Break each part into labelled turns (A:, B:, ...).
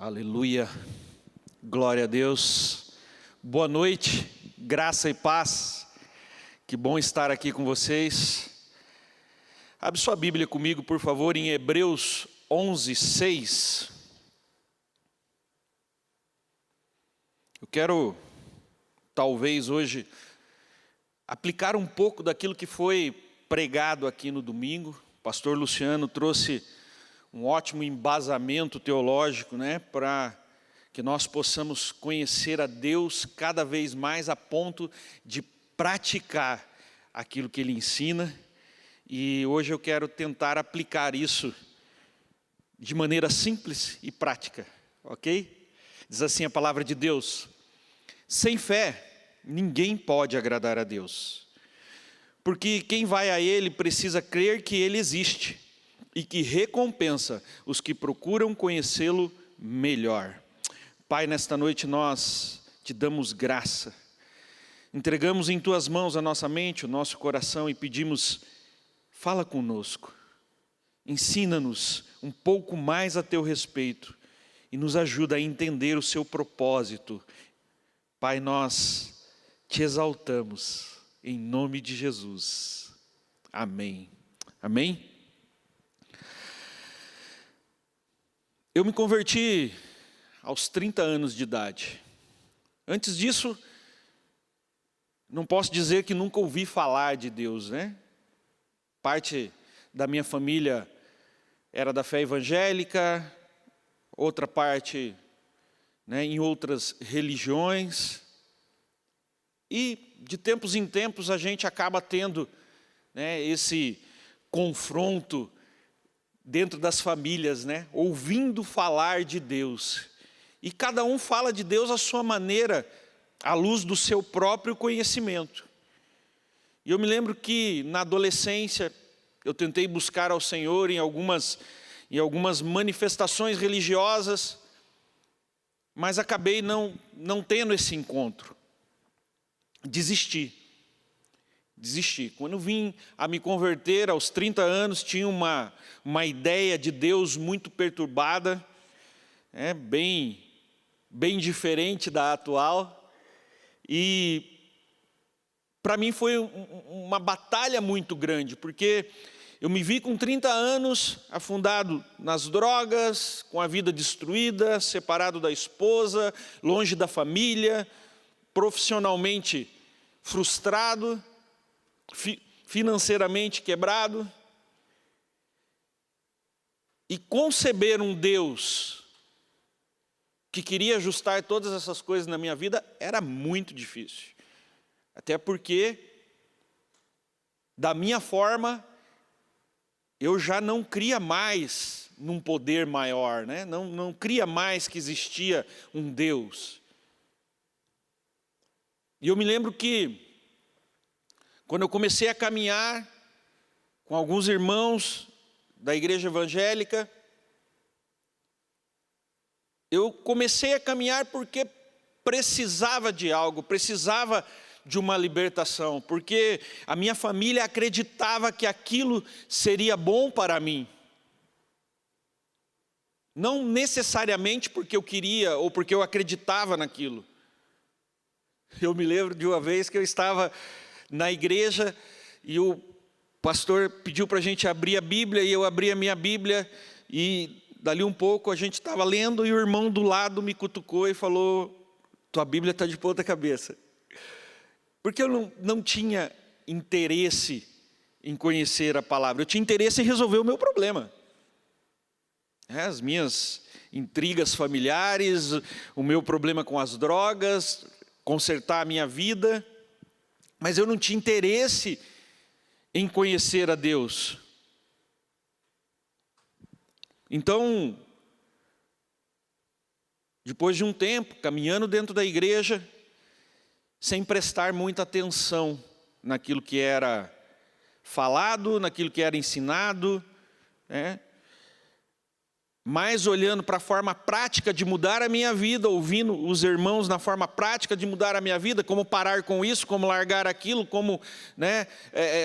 A: Aleluia, glória a Deus, boa noite, graça e paz, que bom estar aqui com vocês. Abre sua Bíblia comigo, por favor, em Hebreus 11, 6. Eu quero, talvez hoje, aplicar um pouco daquilo que foi pregado aqui no domingo. O pastor Luciano trouxe um ótimo embasamento teológico, para que nós possamos conhecer a Deus cada vez mais a ponto de praticar aquilo que Ele ensina. E hoje eu quero tentar aplicar isso de maneira simples e prática, ok? Diz assim a palavra de Deus: sem fé, ninguém pode agradar a Deus, porque quem vai a Ele precisa crer que Ele existe e que recompensa os que procuram conhecê-lo melhor. Pai, nesta noite nós te damos graça, entregamos em tuas mãos a nossa mente, o nosso coração e pedimos: fala conosco, ensina-nos um pouco mais a teu respeito e nos ajuda a entender o seu propósito. Pai, nós te exaltamos em nome de Jesus. Amém. Amém? Eu me converti aos 30 anos de idade. Antes disso, não posso dizer que nunca ouvi falar de Deus, Parte da minha família era da fé evangélica, outra parte, em outras religiões. E de tempos em tempos a gente acaba tendo, esse confronto dentro das famílias, ouvindo falar de Deus. E cada um fala de Deus à sua maneira, à luz do seu próprio conhecimento. E eu me lembro que na adolescência eu tentei buscar ao Senhor em algumas manifestações religiosas, mas acabei não tendo esse encontro. Desisti. Quando vim a me converter aos 30 anos, tinha uma ideia de Deus muito perturbada, bem diferente da atual. E para mim foi uma batalha muito grande, porque eu me vi com 30 anos afundado nas drogas, com a vida destruída, separado da esposa, longe da família, profissionalmente frustrado, financeiramente quebrado. E conceber um Deus que queria ajustar todas essas coisas na minha vida era muito difícil. Até porque, da minha forma, eu já não cria mais num poder maior, não cria mais que existia um Deus. E eu me lembro que, quando eu comecei a caminhar com alguns irmãos da igreja evangélica, eu comecei a caminhar porque precisava de algo, precisava de uma libertação, porque a minha família acreditava que aquilo seria bom para mim. Não necessariamente porque eu queria ou porque eu acreditava naquilo. Eu me lembro de uma vez que eu estava na igreja e o pastor pediu para a gente abrir a Bíblia, e eu abri a minha Bíblia, e dali um pouco a gente estava lendo e o irmão do lado me cutucou e falou: tua Bíblia está de ponta cabeça. Porque eu não tinha interesse em conhecer a palavra, eu tinha interesse em resolver o meu problema. As minhas intrigas familiares, o meu problema com as drogas, consertar a minha vida. Mas eu não tinha interesse em conhecer a Deus. Então, depois de um tempo, caminhando dentro da igreja, sem prestar muita atenção naquilo que era falado, naquilo que era ensinado, mas olhando para a forma prática de mudar a minha vida, ouvindo os irmãos na forma prática de mudar a minha vida, como parar com isso, como largar aquilo, como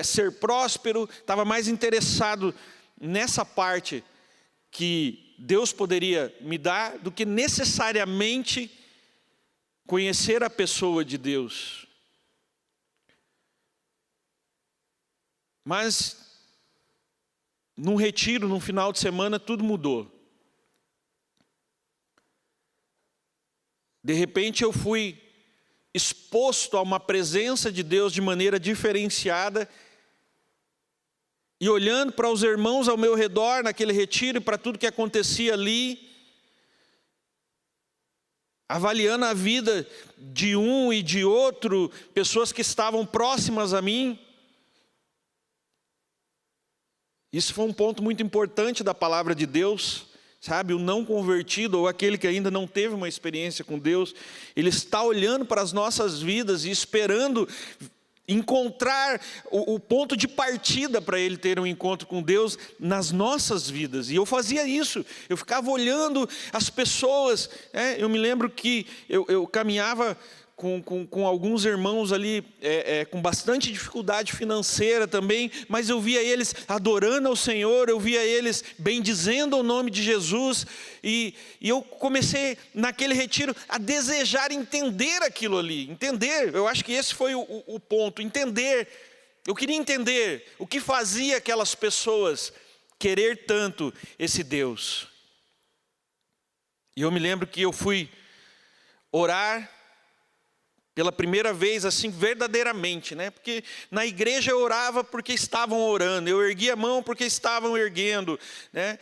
A: ser próspero. Estava mais interessado nessa parte que Deus poderia me dar do que necessariamente conhecer a pessoa de Deus. Mas, num retiro, num final de semana, tudo mudou. De repente eu fui exposto a uma presença de Deus de maneira diferenciada, e olhando para os irmãos ao meu redor naquele retiro e para tudo que acontecia ali, avaliando a vida de um e de outro, pessoas que estavam próximas a mim. Isso foi um ponto muito importante da palavra de Deus, sabe? O não convertido, ou aquele que ainda não teve uma experiência com Deus, ele está olhando para as nossas vidas e esperando encontrar o ponto de partida para ele ter um encontro com Deus nas nossas vidas. E eu fazia isso, eu ficava olhando as pessoas, eu me lembro que eu caminhava com alguns irmãos ali, com bastante dificuldade financeira também, mas eu via eles adorando ao Senhor, eu via eles bendizendo o nome de Jesus, e eu comecei naquele retiro a desejar entender aquilo ali, entender, eu acho que esse foi o ponto, entender, eu queria entender o que fazia aquelas pessoas querer tanto esse Deus. E eu me lembro que eu fui orar pela primeira vez, assim, verdadeiramente, né? Porque na igreja eu orava porque estavam orando, eu erguia a mão porque estavam erguendo, né?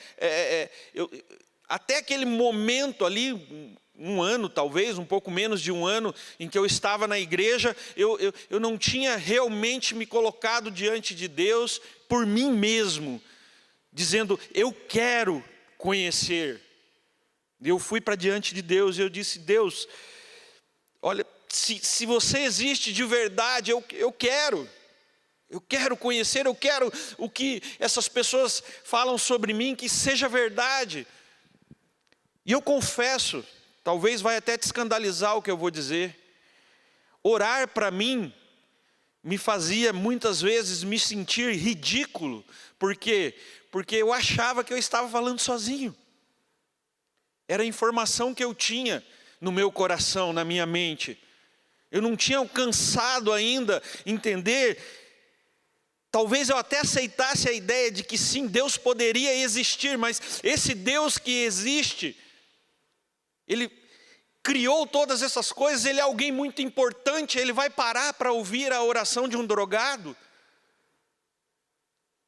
A: Até aquele momento ali, um ano talvez, um pouco menos de um ano, em que eu estava na igreja, eu não tinha realmente me colocado diante de Deus por mim mesmo, dizendo, eu quero conhecer. Eu fui para diante de Deus e eu disse, Deus, olha, se você existe de verdade, eu quero conhecer, eu quero o que essas pessoas falam sobre mim, que seja verdade. E eu confesso, talvez vai até te escandalizar o que eu vou dizer, orar para mim me fazia muitas vezes me sentir ridículo. Por quê? Porque eu achava que eu estava falando sozinho. Era a informação que eu tinha no meu coração, na minha mente. Eu não tinha alcançado ainda entender. Talvez eu até aceitasse a ideia de que sim, Deus poderia existir, mas esse Deus que existe, Ele criou todas essas coisas, Ele é alguém muito importante, Ele vai parar para ouvir a oração de um drogado,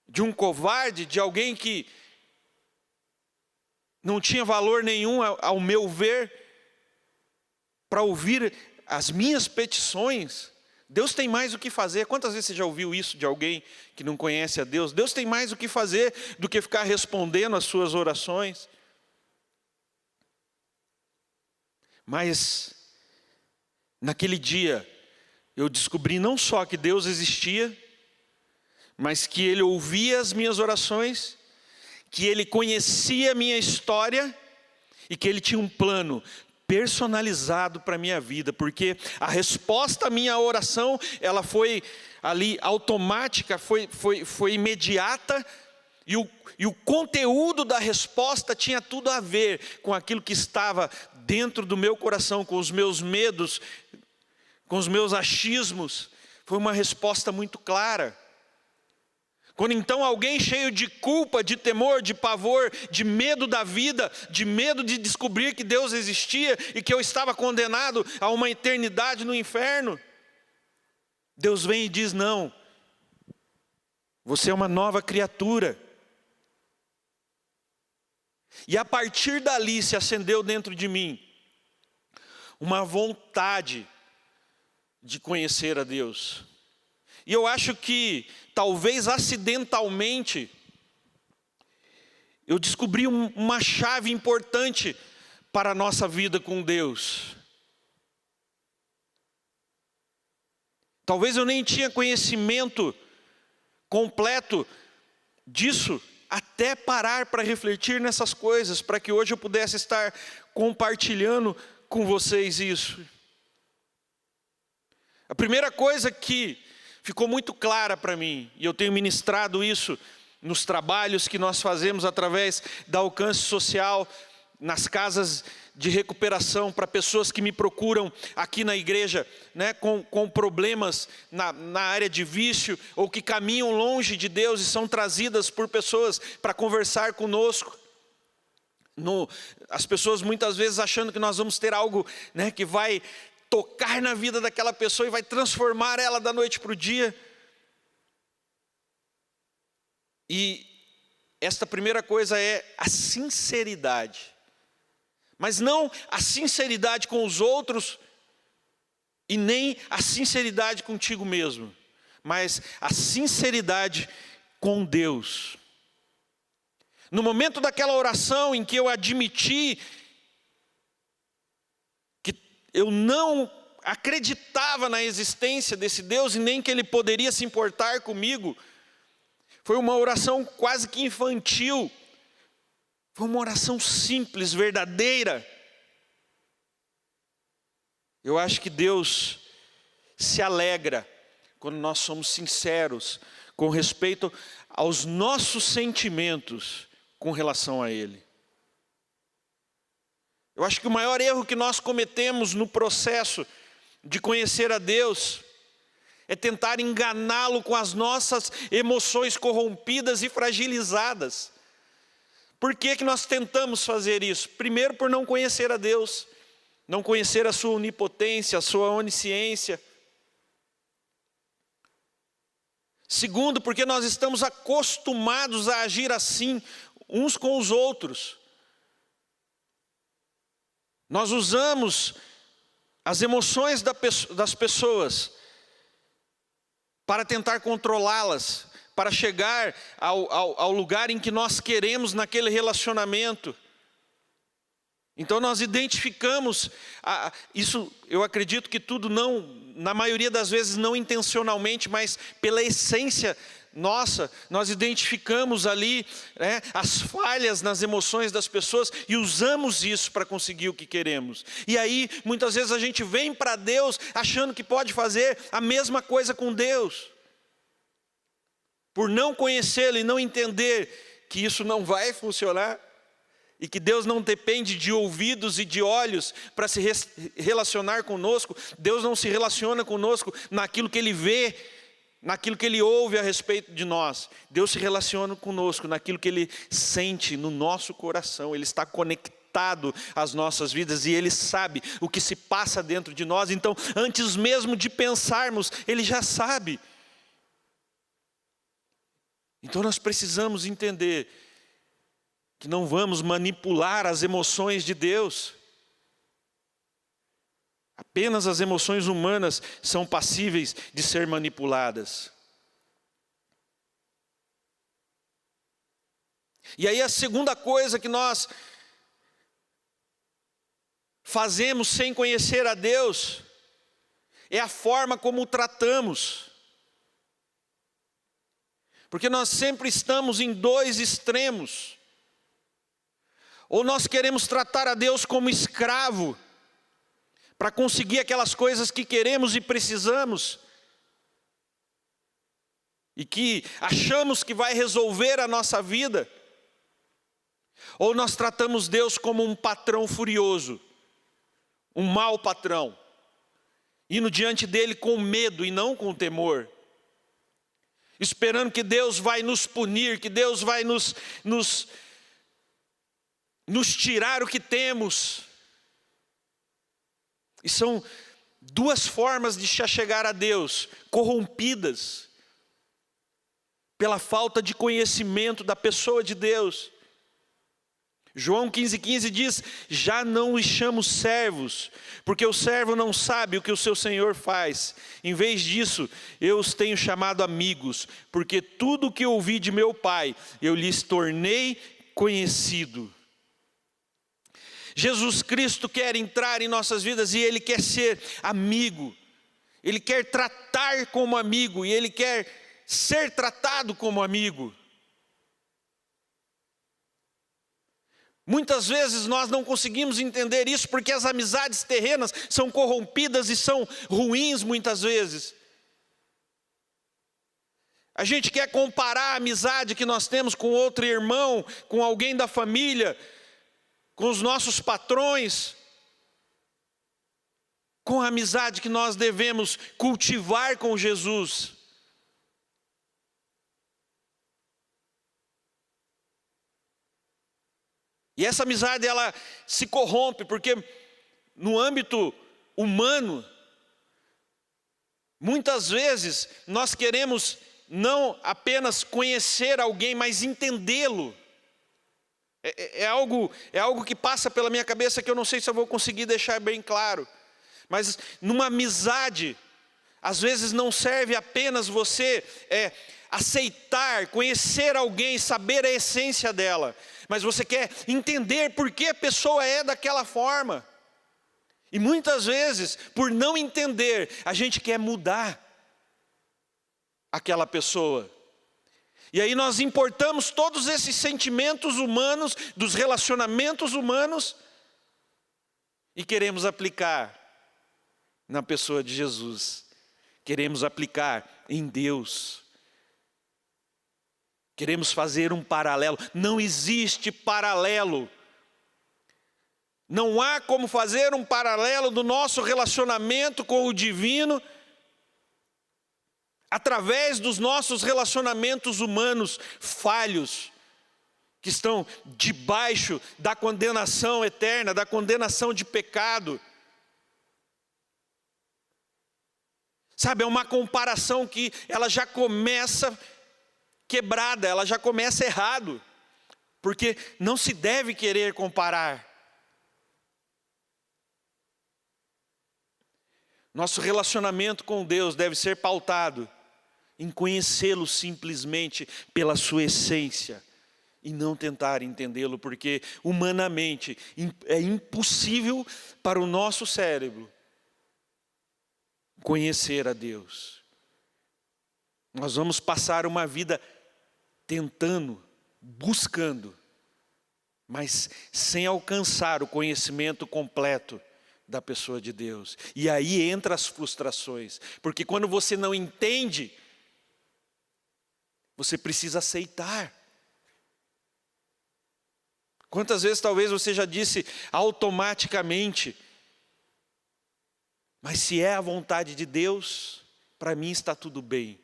A: de um covarde, de alguém que não tinha valor nenhum ao meu ver, para ouvir as minhas petições. Deus tem mais o que fazer. Quantas vezes você já ouviu isso de alguém que não conhece a Deus? Deus tem mais o que fazer do que ficar respondendo as suas orações. Mas, naquele dia, eu descobri não só que Deus existia, mas que Ele ouvia as minhas orações, que Ele conhecia a minha história e que Ele tinha um plano personalizado para a minha vida, porque a resposta à minha oração, ela foi ali automática, foi imediata, e o conteúdo da resposta tinha tudo a ver com aquilo que estava dentro do meu coração, com os meus medos, com os meus achismos. Foi uma resposta muito clara. Quando então alguém cheio de culpa, de temor, de pavor, de medo da vida, de medo de descobrir que Deus existia e que eu estava condenado a uma eternidade no inferno, Deus vem e diz, não, você é uma nova criatura. E a partir dali se acendeu dentro de mim uma vontade de conhecer a Deus. E eu acho que, talvez acidentalmente, eu descobri uma chave importante para a nossa vida com Deus. Talvez eu nem tinha conhecimento completo disso, até parar para refletir nessas coisas, para que hoje eu pudesse estar compartilhando com vocês isso. A primeira coisa que ficou muito clara para mim, e eu tenho ministrado isso nos trabalhos que nós fazemos através da alcance social, nas casas de recuperação para pessoas que me procuram aqui na igreja, né, com problemas na área de vício, ou que caminham longe de Deus e são trazidas por pessoas para conversar conosco. As pessoas muitas vezes achando que nós vamos ter algo, né, que vai tocar na vida daquela pessoa e vai transformar ela da noite para o dia. E esta primeira coisa é a sinceridade. Mas não a sinceridade com os outros e nem a sinceridade contigo mesmo, mas a sinceridade com Deus. No momento daquela oração em que eu admiti que eu não acreditava na existência desse Deus e nem que Ele poderia se importar comigo, foi uma oração quase que infantil. Foi uma oração simples, verdadeira. Eu acho que Deus se alegra quando nós somos sinceros com respeito aos nossos sentimentos com relação a Ele. Eu acho que o maior erro que nós cometemos no processo de conhecer a Deus é tentar enganá-lo com as nossas emoções corrompidas e fragilizadas. Por que nós tentamos fazer isso? Primeiro, por não conhecer a Deus, não conhecer a sua onipotência, a sua onisciência. Segundo, porque nós estamos acostumados a agir assim uns com os outros. Nós usamos as emoções das pessoas para tentar controlá-las, para chegar ao lugar em que nós queremos naquele relacionamento. Então nós identificamos, isso eu acredito que tudo não, na maioria das vezes não intencionalmente, mas pela essência nossa, nós identificamos ali, né, as falhas nas emoções das pessoas e usamos isso para conseguir o que queremos. E aí muitas vezes a gente vem para Deus achando que pode fazer a mesma coisa com Deus. Por não conhecê-lo e não entender que isso não vai funcionar, e que Deus não depende de ouvidos e de olhos para se relacionar conosco. Deus não se relaciona conosco naquilo que Ele vê, naquilo que Ele ouve a respeito de nós. Deus se relaciona conosco naquilo que Ele sente no nosso coração. Ele está conectado às nossas vidas e Ele sabe o que se passa dentro de nós. Então, antes mesmo de pensarmos, Ele já sabe. Então nós precisamos entender que não vamos manipular as emoções de Deus. Apenas as emoções humanas são passíveis de ser manipuladas. E aí a segunda coisa que nós fazemos sem conhecer a Deus é a forma como o tratamos. Porque nós sempre estamos em dois extremos. Ou nós queremos tratar a Deus como escravo, para conseguir aquelas coisas que queremos e precisamos, e que achamos que vai resolver a nossa vida. Ou nós tratamos Deus como um patrão furioso, um mau patrão, indo diante dele com medo e não com temor, esperando que Deus vai nos punir, que Deus vai nos tirar o que temos. E são duas formas de se achegar a Deus, corrompidas pela falta de conhecimento da pessoa de Deus. João 15,15 diz: já não os chamo servos, porque o servo não sabe o que o seu senhor faz. Em vez disso, eu os tenho chamado amigos, porque tudo o que ouvi de meu Pai, eu lhes tornei conhecido. Jesus Cristo quer entrar em nossas vidas e Ele quer ser amigo. Ele quer tratar como amigo e Ele quer ser tratado como amigo. Muitas vezes nós não conseguimos entender isso porque as amizades terrenas são corrompidas e são ruins muitas vezes. A gente quer comparar a amizade que nós temos com outro irmão, com alguém da família, com os nossos patrões, com a amizade que nós devemos cultivar com Jesus. E essa amizade, ela se corrompe, porque no âmbito humano, muitas vezes nós queremos não apenas conhecer alguém, mas entendê-lo. É algo que passa pela minha cabeça que eu não sei se eu vou conseguir deixar bem claro. Mas numa amizade, às vezes não serve apenas você aceitar, conhecer alguém, saber a essência dela. Mas você quer entender por que a pessoa é daquela forma. E muitas vezes, por não entender, a gente quer mudar aquela pessoa. E aí nós importamos todos esses sentimentos humanos, dos relacionamentos humanos, e queremos aplicar na pessoa de Jesus. Queremos aplicar em Deus. Queremos fazer um paralelo. Não existe paralelo. Não há como fazer um paralelo do nosso relacionamento com o divino através dos nossos relacionamentos humanos falhos, que estão debaixo da condenação eterna, da condenação de pecado. Sabe, é uma comparação que ela já começa quebrada, ela já começa errado, porque não se deve querer comparar. Nosso relacionamento com Deus deve ser pautado em conhecê-lo simplesmente pela sua essência e não tentar entendê-lo, porque humanamente é impossível para o nosso cérebro conhecer a Deus. Nós vamos passar uma vida tentando, buscando, mas sem alcançar o conhecimento completo da pessoa de Deus. E aí entra as frustrações, porque quando você não entende, você precisa aceitar. Quantas vezes talvez você já disse automaticamente, mas se é a vontade de Deus, para mim está tudo bem.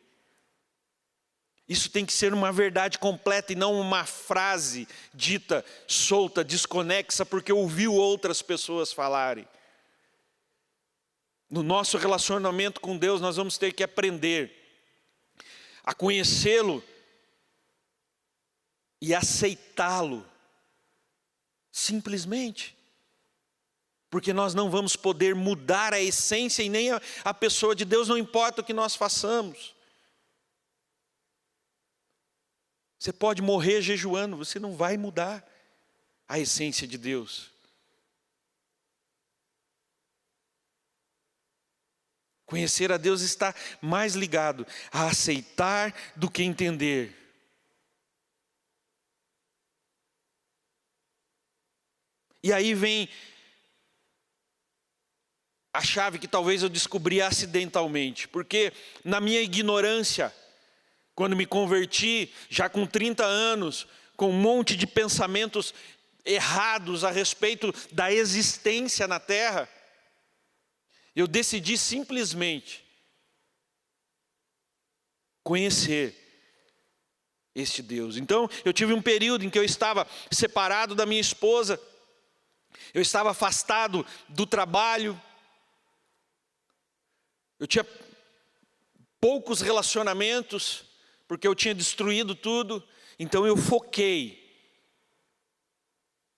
A: Isso tem que ser uma verdade completa e não uma frase dita, solta, desconexa, porque ouviu outras pessoas falarem. No nosso relacionamento com Deus, nós vamos ter que aprender a conhecê-lo e aceitá-lo, simplesmente. Porque nós não vamos poder mudar a essência e nem a pessoa de Deus, não importa o que nós façamos. Você pode morrer jejuando, você não vai mudar a essência de Deus. Conhecer a Deus está mais ligado a aceitar do que entender. E aí vem a chave que talvez eu descobri acidentalmente, porque na minha ignorância, quando me converti, já com 30 anos, com um monte de pensamentos errados a respeito da existência na terra, eu decidi simplesmente conhecer este Deus. Então, eu tive um período em que eu estava separado da minha esposa, eu estava afastado do trabalho, eu tinha poucos relacionamentos, porque eu tinha destruído tudo. Então eu foquei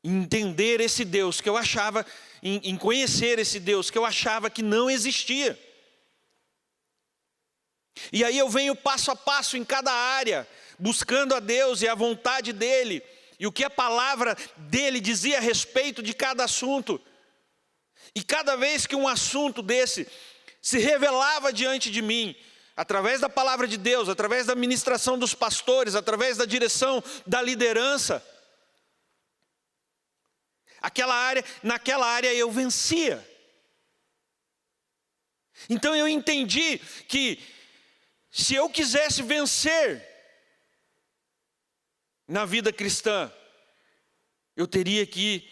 A: em entender esse Deus que eu achava, em conhecer esse Deus que eu achava que não existia. E aí eu venho passo a passo em cada área, buscando a Deus e a vontade dEle, e o que a palavra dEle dizia a respeito de cada assunto. E cada vez que um assunto desse se revelava diante de mim, através da palavra de Deus, através da ministração dos pastores, através da direção da liderança, naquela área eu vencia. Então eu entendi que Se eu quisesse vencer na vida cristã, eu teria que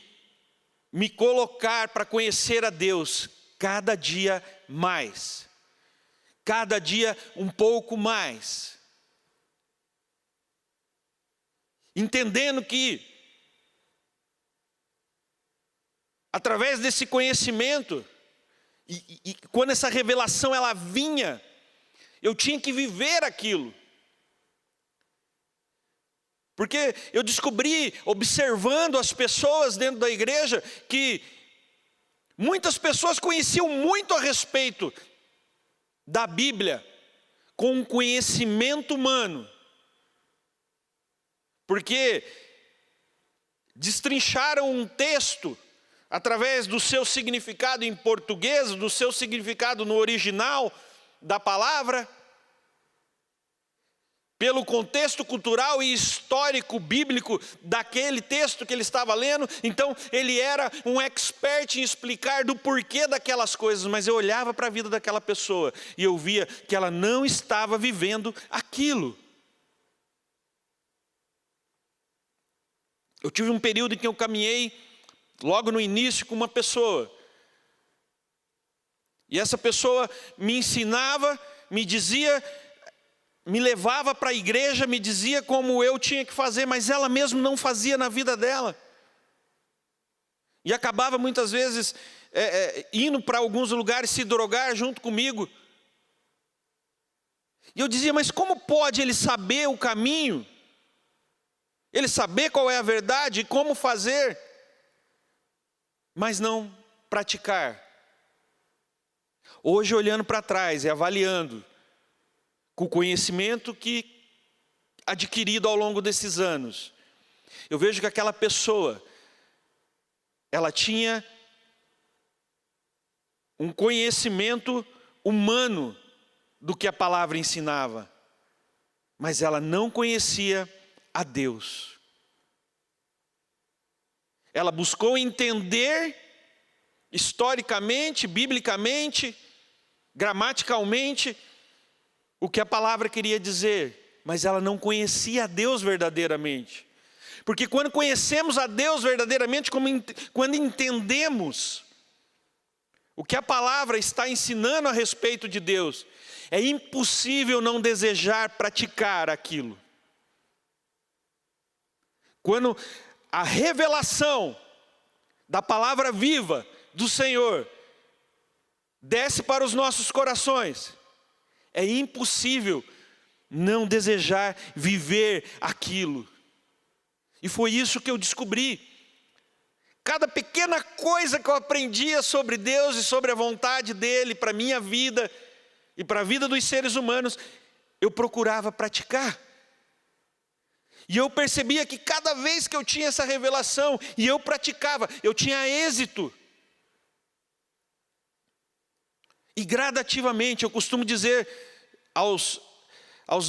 A: me colocar para conhecer a Deus cada dia mais. Cada dia um pouco mais. Entendendo que, através desse conhecimento, e quando essa revelação ela vinha, eu tinha que viver aquilo. Porque eu descobri, observando as pessoas dentro da igreja, que muitas pessoas conheciam muito a respeito da Bíblia, com um conhecimento humano. Porque destrincharam um texto através do seu significado em português, do seu significado no original da palavra, pelo contexto cultural e histórico bíblico daquele texto que ele estava lendo. Então ele era um expert em explicar do porquê daquelas coisas, mas eu olhava para a vida daquela pessoa e eu via que ela não estava vivendo aquilo. Eu tive um período em que eu caminhei logo no início com uma pessoa, e essa pessoa me ensinava, me dizia, me levava para a igreja, me dizia como eu tinha que fazer, mas ela mesmo não fazia na vida dela. E acabava muitas vezes indo para alguns lugares se drogar junto comigo. E eu dizia, mas como pode ele saber o caminho? Ele saber qual é a verdade e como fazer, mas não praticar? Hoje, olhando para trás e avaliando, com o conhecimento que adquirido ao longo desses anos, eu vejo que aquela pessoa, ela tinha um conhecimento humano do que a palavra ensinava, mas ela não conhecia a Deus. Ela buscou entender historicamente, biblicamente, gramaticalmente, o que a palavra queria dizer, mas ela não conhecia a Deus verdadeiramente. Porque quando conhecemos a Deus verdadeiramente, quando entendemos o que a palavra está ensinando a respeito de Deus, é impossível não desejar praticar aquilo. Quando a revelação da palavra viva do Senhor desce para os nossos corações, é impossível não desejar viver aquilo. E foi isso que eu descobri. Cada pequena coisa que eu aprendia sobre Deus e sobre a vontade dEle para a minha vida e para a vida dos seres humanos, eu procurava praticar. E eu percebia que cada vez que eu tinha essa revelação e eu praticava, eu tinha êxito. E gradativamente, eu costumo dizer aos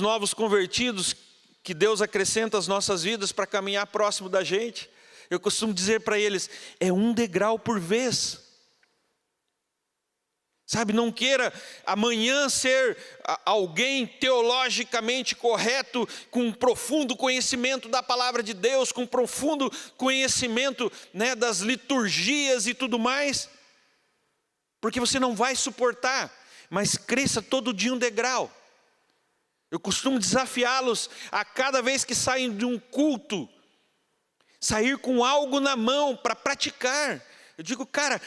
A: novos convertidos, que Deus acrescenta as nossas vidas para caminhar próximo da gente, eu costumo dizer para eles, é um degrau por vez. Sabe, não queira amanhã ser alguém teologicamente correto, com um profundo conhecimento da palavra de Deus, com um profundo conhecimento, das liturgias e tudo mais, porque você não vai suportar, mas cresça todo dia um degrau. Eu costumo desafiá-los a cada vez que saem de um culto, sair com algo na mão para praticar. Eu digo, cara,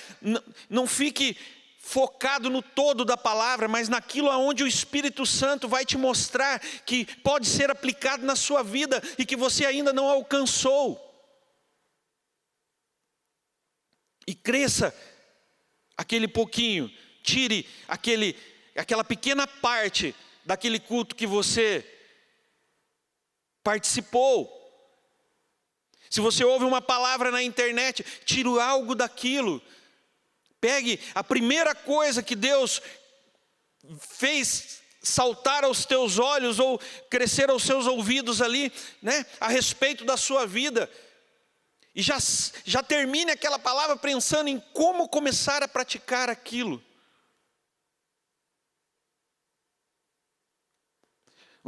A: não fique focado no todo da palavra, mas naquilo aonde o Espírito Santo vai te mostrar que pode ser aplicado na sua vida e que você ainda não alcançou. E cresça aquele pouquinho, tire aquela pequena parte daquele culto que você participou. Se você ouve uma palavra na internet, tire algo daquilo. Pegue a primeira coisa que Deus fez saltar aos teus olhos ou crescer aos seus ouvidos ali, a respeito da sua vida. E já termine aquela palavra pensando em como começar a praticar aquilo.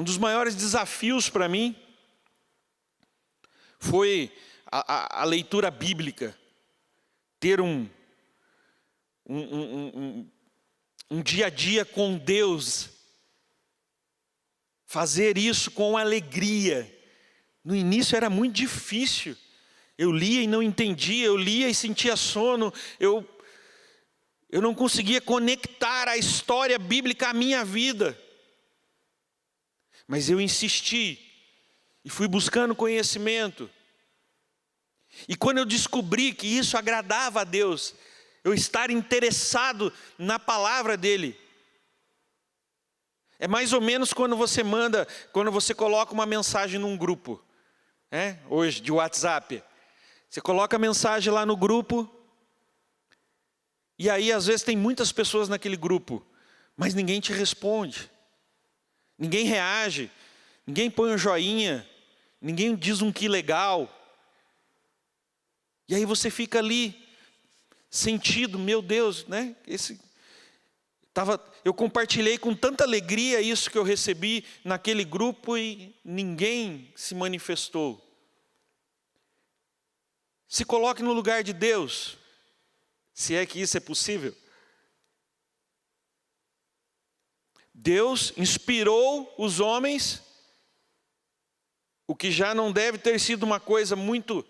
A: Um dos maiores desafios para mim foi a leitura bíblica, ter um dia a dia com Deus, fazer isso com alegria. No início era muito difícil, eu lia e não entendia, eu lia e sentia sono, eu não conseguia conectar a história bíblica à minha vida. Mas eu insisti e fui buscando conhecimento. E quando eu descobri que isso agradava a Deus, eu estar interessado na palavra dele. É mais ou menos quando você coloca uma mensagem num grupo, hoje de WhatsApp. Você coloca a mensagem lá no grupo, e aí às vezes tem muitas pessoas naquele grupo, mas ninguém te responde. Ninguém reage, ninguém põe um joinha, ninguém diz um que legal. E aí você fica ali, sentido, meu Deus, né? Eu compartilhei com tanta alegria isso que eu recebi naquele grupo e ninguém se manifestou. Se coloque no lugar de Deus, se é que isso é possível. Deus inspirou os homens, o que já não deve ter sido uma coisa muito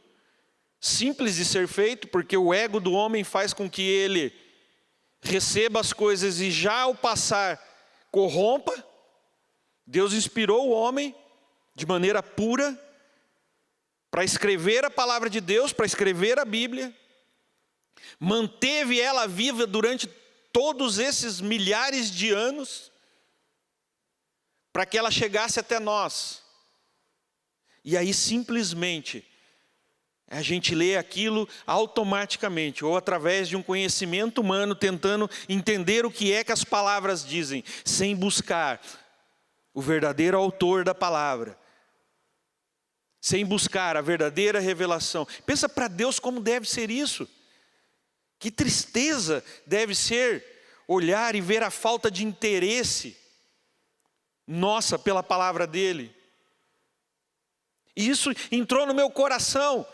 A: simples de ser feito, porque o ego do homem faz com que ele receba as coisas e já ao passar corrompa. Deus inspirou o homem de maneira pura para escrever a palavra de Deus, para escrever a Bíblia. Manteve ela viva durante todos esses milhares de anos, para que ela chegasse até nós. E aí simplesmente a gente lê aquilo automaticamente, ou através de um conhecimento humano, tentando entender o que é que as palavras dizem, sem buscar o verdadeiro autor da palavra, sem buscar a verdadeira revelação. Pensa para Deus como deve ser isso. Que tristeza deve ser olhar e ver a falta de interesse nossa pela palavra dele. E isso entrou no meu coração.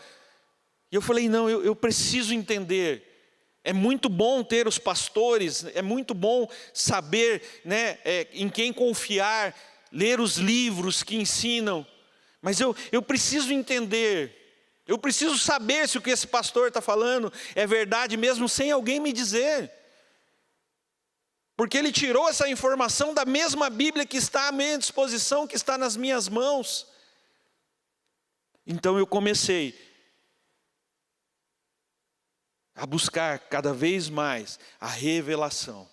A: E eu falei, não, eu preciso entender. É muito bom ter os pastores, é muito bom saber, em quem confiar, ler os livros que ensinam. Mas eu preciso entender, eu preciso saber se o que esse pastor está falando é verdade mesmo, sem alguém me dizer. Porque ele tirou essa informação da mesma Bíblia que está à minha disposição, que está nas minhas mãos. Então eu comecei a buscar cada vez mais a revelação.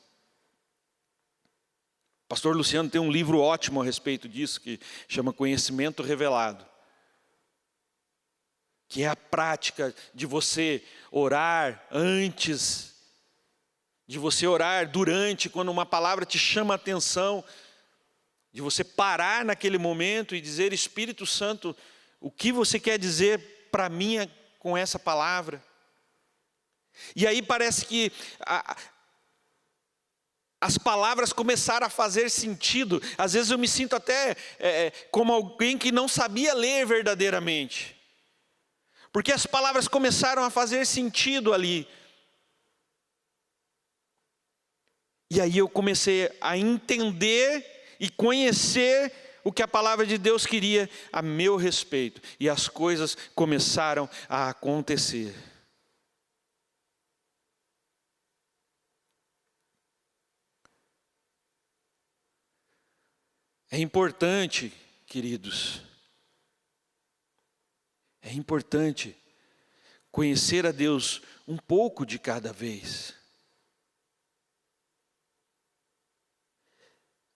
A: O pastor Luciano tem um livro ótimo a respeito disso, que chama Conhecimento Revelado. Que é a prática de você orar antes, de você orar durante, quando uma palavra te chama a atenção, de você parar naquele momento e dizer, Espírito Santo, o que você quer dizer para mim com essa palavra? E aí parece que as palavras começaram a fazer sentido. Às vezes eu me sinto até como alguém que não sabia ler verdadeiramente, porque as palavras começaram a fazer sentido ali. E aí eu comecei a entender e conhecer o que a palavra de Deus queria a meu respeito. E as coisas começaram a acontecer. É importante, queridos, é importante conhecer a Deus um pouco de cada vez.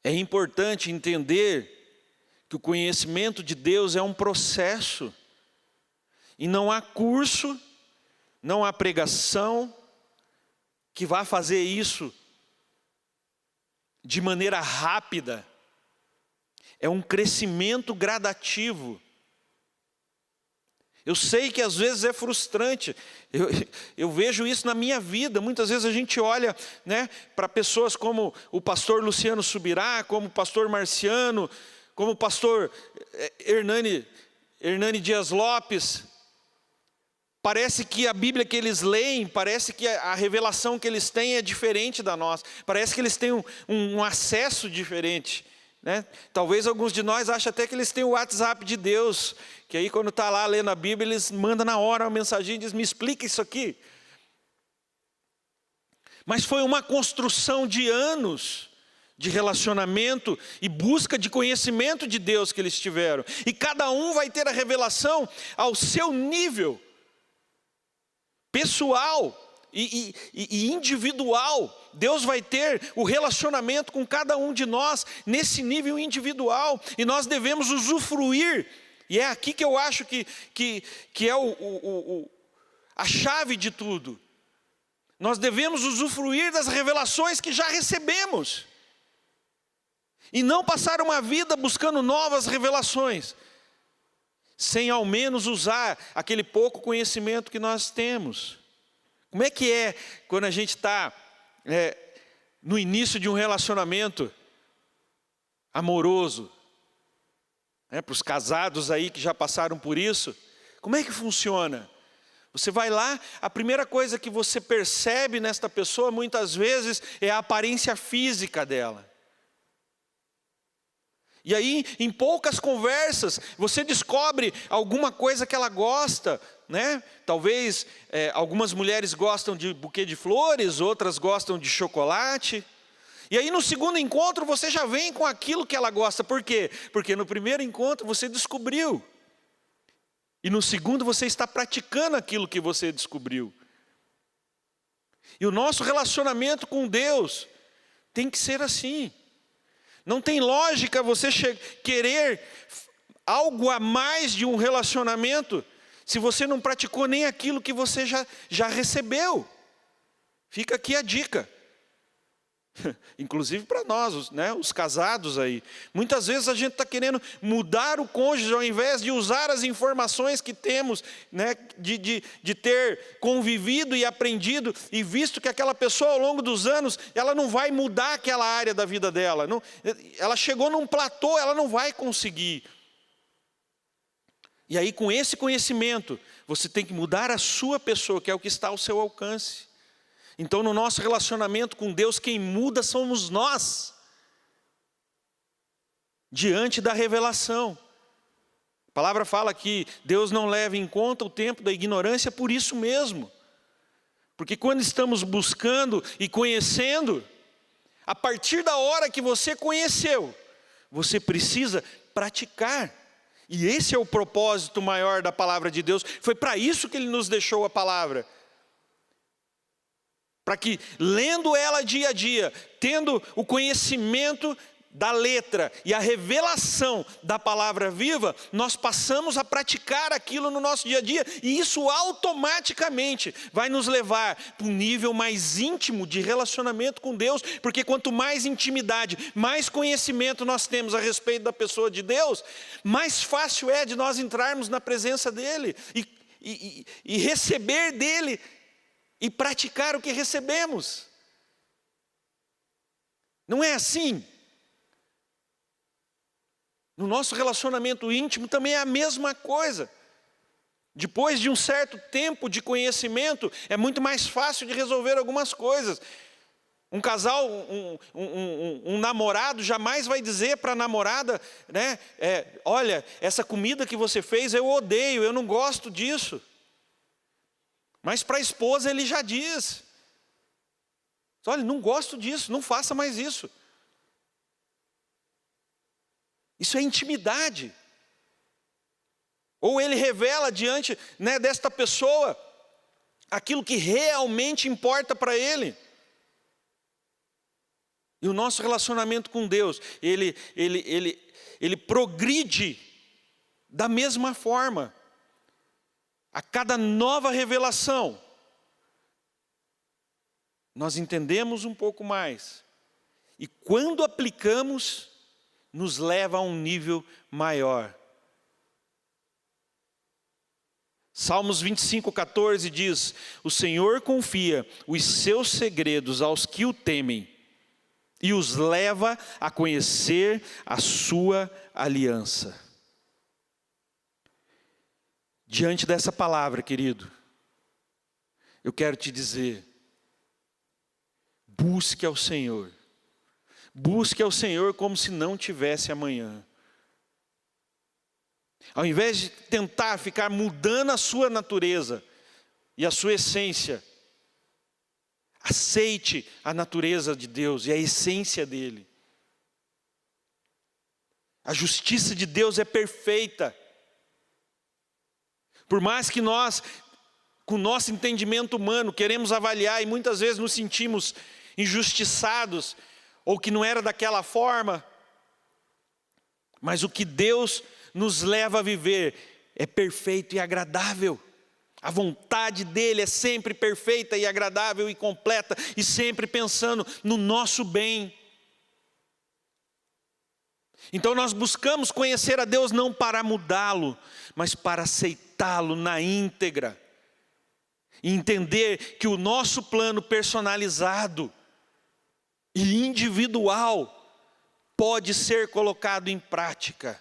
A: É importante entender que o conhecimento de Deus é um processo, e não há curso, não há pregação que vá fazer isso de maneira rápida. É um crescimento gradativo. Eu sei que às vezes é frustrante, eu vejo isso na minha vida. Muitas vezes a gente olha para pessoas como o pastor Luciano Subirá, como o pastor Marciano, como o pastor Hernani Dias Lopes, parece que a Bíblia que eles leem, parece que a revelação que eles têm é diferente da nossa. Parece que eles têm um acesso diferente, né? Talvez alguns de nós achem até que eles têm o WhatsApp de Deus, que aí quando está lá lendo a Bíblia, eles mandam na hora uma mensagem e dizem, me explica isso aqui. Mas foi uma construção de anos de relacionamento e busca de conhecimento de Deus que eles tiveram. E cada um vai ter a revelação ao seu nível pessoal e individual. Deus vai ter o relacionamento com cada um de nós nesse nível individual. E nós devemos usufruir. E é aqui que eu acho que é a chave de tudo. Nós devemos usufruir das revelações que já recebemos. E não passar uma vida buscando novas revelações, sem ao menos usar aquele pouco conhecimento que nós temos. Como é que é quando a gente está no início de um relacionamento amoroso? Para os casados aí que já passaram por isso, como é que funciona? Você vai lá, a primeira coisa que você percebe nesta pessoa, muitas vezes, é a aparência física dela. E aí, em poucas conversas, você descobre alguma coisa que ela gosta, né? Talvez algumas mulheres gostam de buquê de flores, outras gostam de chocolate. E aí no segundo encontro você já vem com aquilo que ela gosta. Por quê? Porque no primeiro encontro você descobriu. E no segundo você está praticando aquilo que você descobriu. E o nosso relacionamento com Deus tem que ser assim. Não tem lógica você querer algo a mais de um relacionamento se você não praticou nem aquilo que você já recebeu. Fica aqui a dica. Inclusive para nós, né, os casados aí. Muitas vezes a gente está querendo mudar o cônjuge ao invés de usar as informações que temos, né, de ter convivido e aprendido e visto que aquela pessoa ao longo dos anos, ela não vai mudar aquela área da vida dela. Não, ela chegou num platô, ela não vai conseguir. E aí com esse conhecimento, você tem que mudar a sua pessoa, que é o que está ao seu alcance. Então no nosso relacionamento com Deus, quem muda somos nós. Diante da revelação. A palavra fala que Deus não leva em conta o tempo da ignorância por isso mesmo. Porque quando estamos buscando e conhecendo, a partir da hora que você conheceu, você precisa praticar. E esse é o propósito maior da palavra de Deus. Foi para isso que Ele nos deixou a palavra. Para que, lendo ela dia a dia, tendo o conhecimento da letra e a revelação da palavra viva, nós passamos a praticar aquilo no nosso dia a dia, e isso automaticamente vai nos levar para um nível mais íntimo de relacionamento com Deus, porque quanto mais intimidade, mais conhecimento nós temos a respeito da pessoa de Deus, mais fácil é de nós entrarmos na presença dEle e receber dEle, e praticar o que recebemos. Não é assim? No nosso relacionamento íntimo também é a mesma coisa. Depois de um certo tempo de conhecimento, é muito mais fácil de resolver algumas coisas. Um casal, um namorado jamais vai dizer para a namorada, né, olha, essa comida que você fez eu odeio, eu não gosto disso. Mas para a esposa ele já diz, olha, não gosto disso, não faça mais isso. Isso é intimidade. Ou ele revela diante, né, desta pessoa aquilo que realmente importa para ele. E o nosso relacionamento com Deus, ele progride da mesma forma. A cada nova revelação, nós entendemos um pouco mais. E quando aplicamos, nos leva a um nível maior. Salmos 25:14 diz: o Senhor confia os seus segredos aos que o temem, e os leva a conhecer a sua aliança. Diante dessa palavra, querido, eu quero te dizer, busque ao Senhor. Busque ao Senhor como se não tivesse amanhã. Ao invés de tentar ficar mudando a sua natureza e a sua essência, aceite a natureza de Deus e a essência dele. A justiça de Deus é perfeita. Por mais que nós, com o nosso entendimento humano, queremos avaliar e muitas vezes nos sentimos injustiçados, ou que não era daquela forma, mas o que Deus nos leva a viver é perfeito e agradável. A vontade dele é sempre perfeita e agradável e completa, e sempre pensando no nosso bem. Então nós buscamos conhecer a Deus não para mudá-lo, mas para aceitá-lo na íntegra. E entender que o nosso plano personalizado e individual pode ser colocado em prática.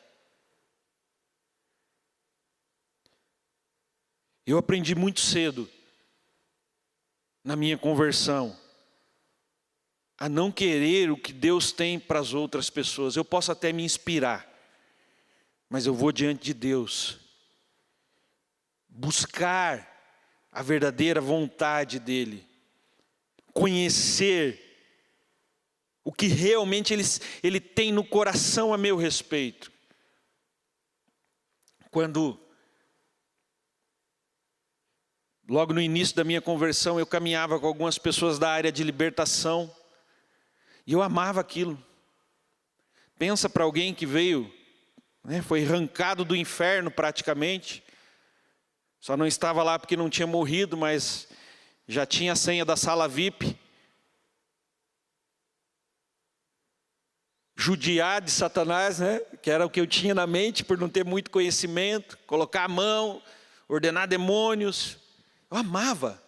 A: Eu aprendi muito cedo, na minha conversão, a não querer o que Deus tem para as outras pessoas. Eu posso até me inspirar, mas eu vou diante de Deus, buscar a verdadeira vontade dEle, conhecer o que realmente Ele tem no coração a meu respeito. Logo no início da minha conversão, eu caminhava com algumas pessoas da área de libertação, e eu amava aquilo. Pensa para alguém que veio, foi arrancado do inferno praticamente, só não estava lá porque não tinha morrido, mas já tinha a senha da sala VIP. Judiar de Satanás, que era o que eu tinha na mente por não ter muito conhecimento, colocar a mão, ordenar demônios. Eu amava.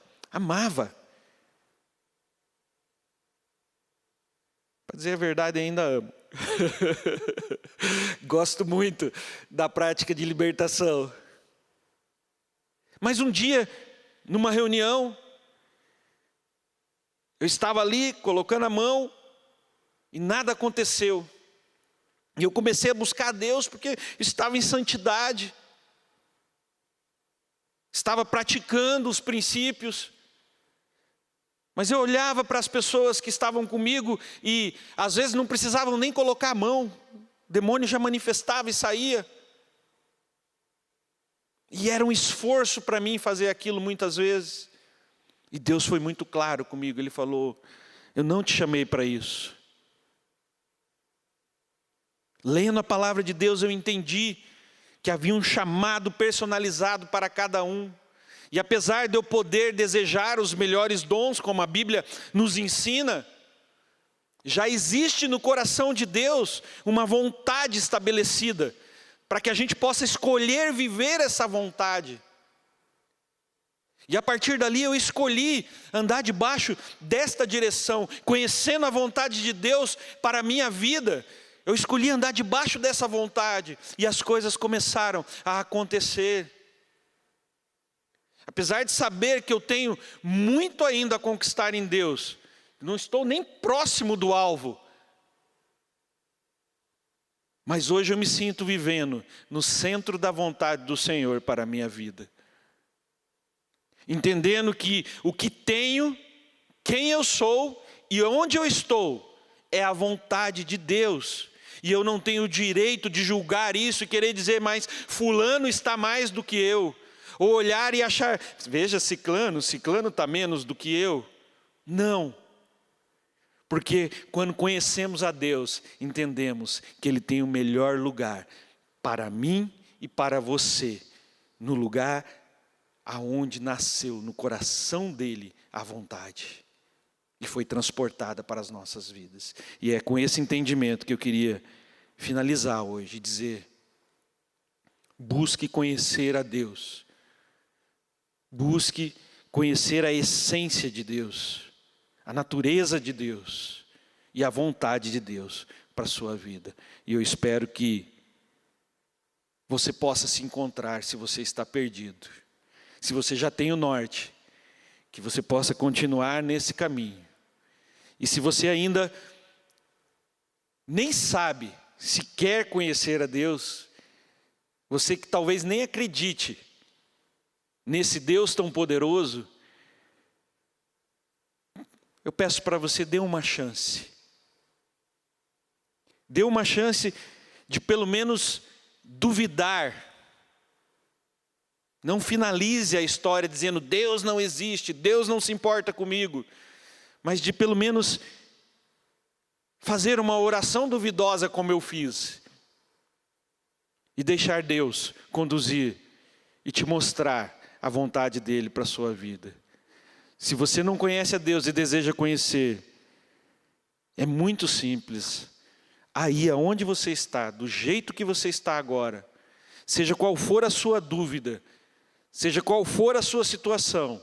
A: Para dizer a verdade, ainda amo. Gosto muito da prática de libertação. Mas um dia, numa reunião, eu estava ali colocando a mão e nada aconteceu. E eu comecei a buscar a Deus porque estava em santidade. Estava praticando os princípios. Mas eu olhava para as pessoas que estavam comigo e às vezes não precisavam nem colocar a mão. O demônio já manifestava e saía. E era um esforço para mim fazer aquilo muitas vezes. E Deus foi muito claro comigo. Ele falou: eu não te chamei para isso. Lendo a palavra de Deus, eu entendi que havia um chamado personalizado para cada um. E apesar de eu poder desejar os melhores dons, como a Bíblia nos ensina, já existe no coração de Deus uma vontade estabelecida, para que a gente possa escolher viver essa vontade. E a partir dali eu escolhi andar debaixo desta direção, conhecendo a vontade de Deus para a minha vida. Eu escolhi andar debaixo dessa vontade e as coisas começaram a acontecer. Apesar de saber que eu tenho muito ainda a conquistar em Deus, não estou nem próximo do alvo. Mas hoje eu me sinto vivendo no centro da vontade do Senhor para a minha vida. Entendendo que o que tenho, quem eu sou e onde eu estou, é a vontade de Deus. E eu não tenho o direito de julgar isso e querer dizer, mas fulano está mais do que eu. Ou olhar e achar, veja ciclano está menos do que eu. Não. Porque quando conhecemos a Deus, entendemos que Ele tem o melhor lugar para mim e para você. No lugar aonde nasceu, no coração dEle, a vontade. E foi transportada para as nossas vidas. E é com esse entendimento que eu queria finalizar hoje e dizer: busque conhecer a Deus. Busque conhecer a essência de Deus, a natureza de Deus. e a vontade de Deus para a sua vida. E eu espero que você possa se encontrar se você está perdido. Se você já tem o norte, que você possa continuar nesse caminho. E se você ainda nem sabe se quer conhecer a Deus, você que talvez nem acredite nesse Deus tão poderoso, eu peço para você, dê uma chance. Dê uma chance de pelo menos duvidar. Não finalize a história dizendo, Deus não existe, Deus não se importa comigo. Mas de pelo menos fazer uma oração duvidosa como eu fiz. E deixar Deus conduzir e te mostrar a vontade dEle para a sua vida. Se você não conhece a Deus e deseja conhecer, é muito simples. Aí aonde você está, do jeito que você está agora, seja qual for a sua dúvida, seja qual for a sua situação,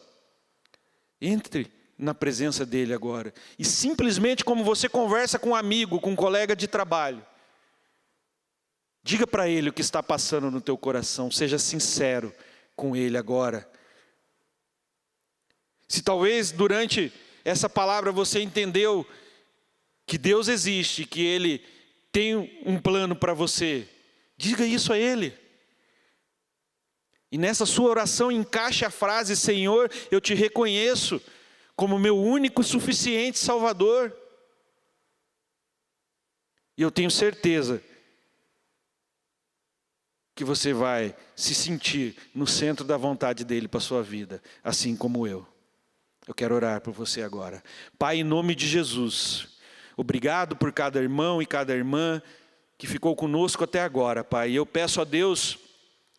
A: entre na presença dEle agora. E simplesmente como você conversa com um amigo, com um colega de trabalho, diga para Ele o que está passando no teu coração, seja sincero com Ele agora. Se talvez durante essa palavra você entendeu que Deus existe, que Ele tem um plano para você, diga isso a Ele. E nessa sua oração encaixe a frase, Senhor, eu te reconheço como meu único e suficiente Salvador. E eu tenho certeza que você vai se sentir no centro da vontade dEle para a sua vida, assim como eu. Eu quero orar por você agora. Pai, em nome de Jesus, obrigado por cada irmão e cada irmã que ficou conosco até agora, Pai. Eu peço a Deus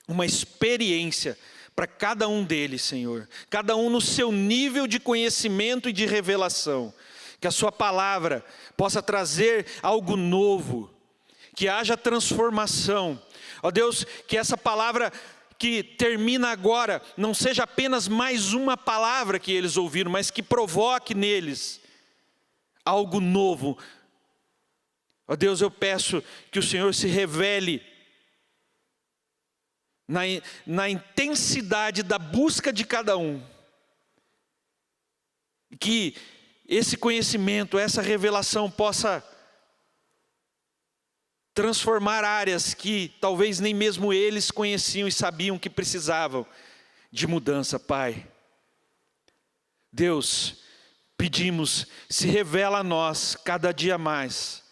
A: uma experiência para cada um deles, Senhor. Cada um no seu nível de conhecimento e de revelação. Que a sua palavra possa trazer algo novo. Que haja transformação. Ó Deus, que essa palavra que termina agora não seja apenas mais uma palavra que eles ouviram, mas que provoque neles algo novo. Ó Deus, eu peço que o Senhor se revele na intensidade da busca de cada um. Que esse conhecimento, essa revelação possa transformar áreas que talvez nem mesmo eles conheciam e sabiam que precisavam de mudança, Pai. Deus, pedimos, se revela a nós cada dia mais,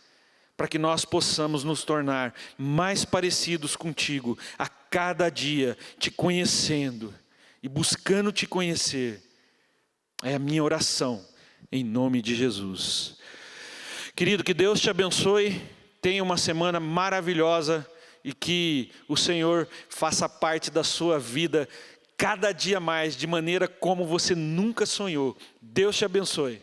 A: para que nós possamos nos tornar mais parecidos contigo, a cada dia, te conhecendo e buscando te conhecer. É a minha oração, em nome de Jesus. Querido, que Deus te abençoe, tenha uma semana maravilhosa e que o Senhor faça parte da sua vida cada dia mais, de maneira como você nunca sonhou. Deus te abençoe.